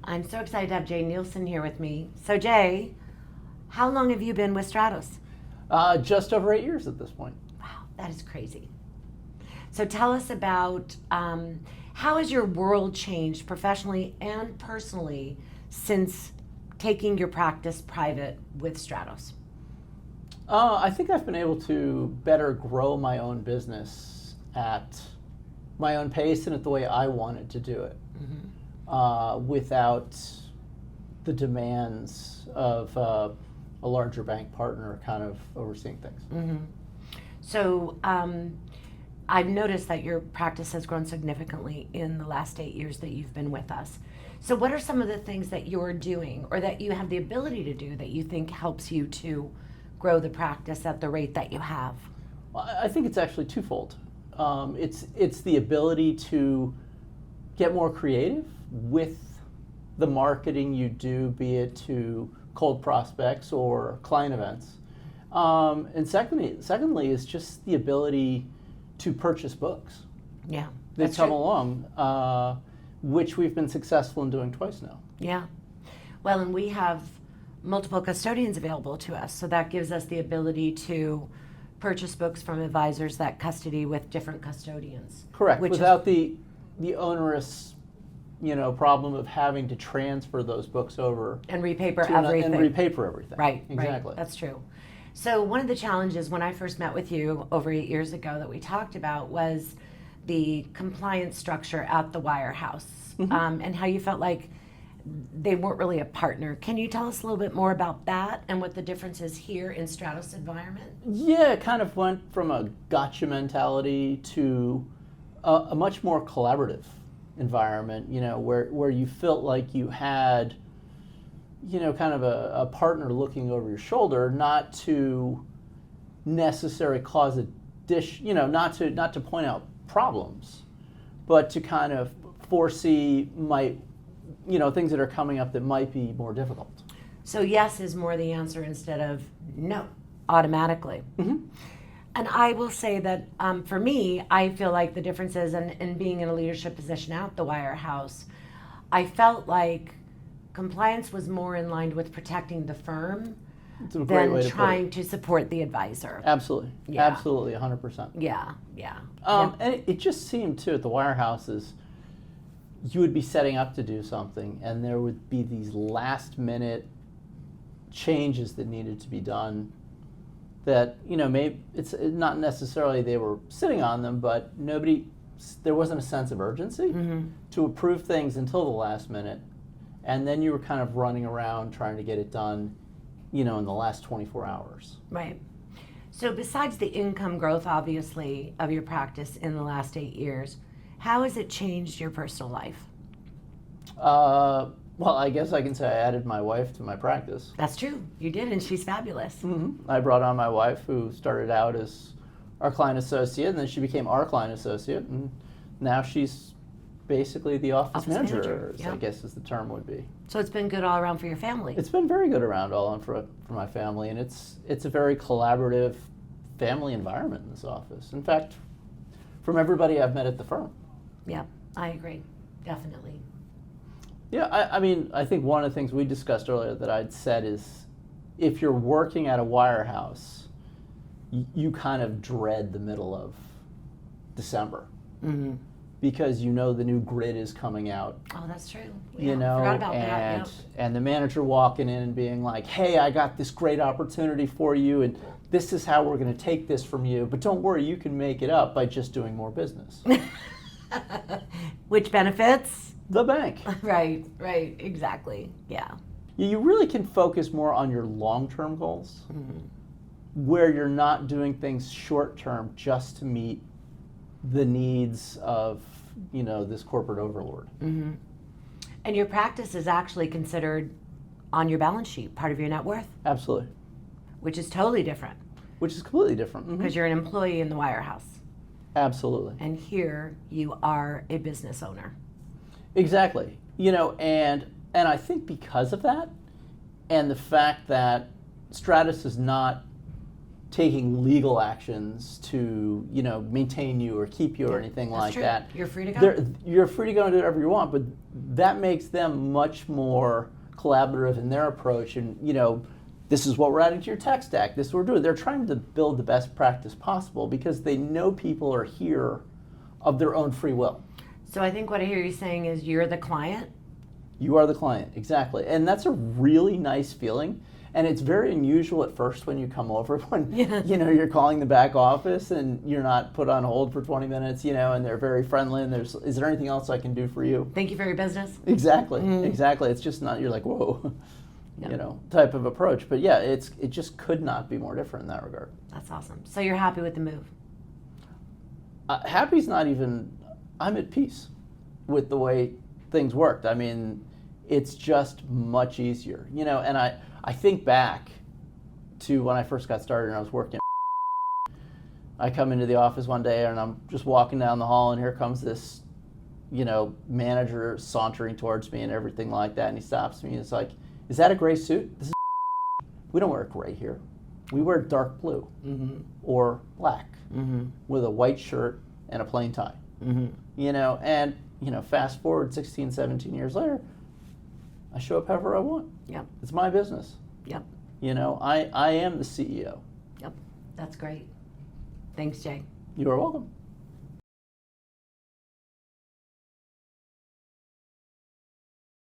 I'm so excited to have Jay Nielsen here with me. So Jay, how long have you been with Stratos? Just over 8 years at this point. Wow, that is crazy. So tell us about how has your world changed professionally and personally since taking your practice private with Stratos? I think I've been able to better grow my own business at my own pace and at the way I wanted to do it, without the demands of a larger bank partner kind of overseeing things. So I've noticed that your practice has grown significantly in the last 8 years that you've been with us. So what are some of the things that you're doing or that you have the ability to do that you think helps you to grow the practice at the rate that you have? Well, I think it's actually twofold. It's the ability to get more creative with the marketing you do, be it to cold prospects or client events. And secondly is just the ability to purchase books. Yeah, That come along, which we've been successful in doing twice now. Yeah. Well, and we have multiple custodians available to us, so that gives us the ability to purchase books from advisors that custody with different custodians. Correct, without the onerous problem of having to transfer those books over and repaper everything. And repaper everything. Right, exactly. Right. That's true. So one of the challenges when I first met with you over 8 years ago that we talked about was the compliance structure at the Wirehouse, and how you felt like they weren't really a partner. Can you tell us a little bit more about that and what the difference is here in Stratos environment? Yeah, it kind of went from a gotcha mentality to a much more collaborative environment, where you felt like you had kind of a partner looking over your shoulder, not to necessarily cause a not to point out problems, but to kind of foresee things that are coming up that might be more difficult. So yes is more the answer instead of no, automatically. And I will say that for me, I feel like the difference is in being in a leadership position at the Wirehouse, I felt like compliance was more in line with protecting the firm than trying to support the advisor. Absolutely. Yeah. Absolutely, 100%. Yeah. And it just seemed, too, at the Wirehouses, you would be setting up to do something, and there would be these last-minute changes that needed to be done that, maybe it's not necessarily they were sitting on them, but there wasn't a sense of urgency to approve things until the last minute. And then you were kind of running around trying to get it done, in the last 24 hours. Right. So besides the income growth, obviously, of your practice in the last 8 years, how has it changed your personal life? Well, I guess I can say I added my wife to my practice. That's true. You did, and she's fabulous. I brought on my wife, who started out as our client associate, and then she became our client associate, and now she's basically the office manager, yeah. I guess is the term would be. So it's been good all around for your family. It's been very good around for my family, and it's a very collaborative family environment in this office. In fact, from everybody I've met at the firm. Yeah, I agree, definitely. Yeah, I think one of the things we discussed earlier that I'd said is, if you're working at a Wirehouse, you kind of dread the middle of December. Because the new grid is coming out. Oh, that's true. Yeah, forgot about that. Yep. And the manager walking in and being like, "Hey, I got this great opportunity for you, and this is how we're going to take this from you. But don't worry, you can make it up by just doing more business." Which benefits? The bank. Right, exactly. Yeah. You really can focus more on your long-term goals, where you're not doing things short-term just to meet the needs of this corporate overlord. And your practice is actually considered on your balance sheet, part of your net worth. Absolutely. Which is totally different. Which is completely different. Because you're an employee in the Wirehouse. Absolutely. And here you are a business owner. Exactly. And I think because of that, and the fact that Stratos is not taking legal actions to, maintain you or keep you or anything That's like true. that. You're free to go. You're free to go and do whatever you want, but that makes them much more collaborative in their approach. And, this is what we're adding to your tech stack. This is what we're doing. They're trying to build the best practice possible because they know people are here of their own free will. So I think what I hear you saying is you're the client. You are the client, exactly. And that's a really nice feeling. And it's very unusual at first when you come over, when you're calling the back office and you're not put on hold for 20 minutes, and they're very friendly and is there anything else I can do for you? Thank you for your business. Exactly, exactly. It's just not, you're like, whoa, type of approach. But yeah, it just could not be more different in that regard. That's awesome. So you're happy with the move? Happy's not even, I'm at peace with the way things worked. I mean, it's just much easier, and I think back to when I first got started and I was working. I come into the office one day and I'm just walking down the hall and here comes this, manager sauntering towards me and everything like that. And he stops me and it's like, is that a gray suit? This is we don't wear gray here. We wear dark blue or black with a white shirt and a plain tie. And, fast forward 16, 17 years later, I show up however I want. Yep. It's my business. Yep. I am the CEO. Yep. That's great. Thanks, Jay. You are welcome.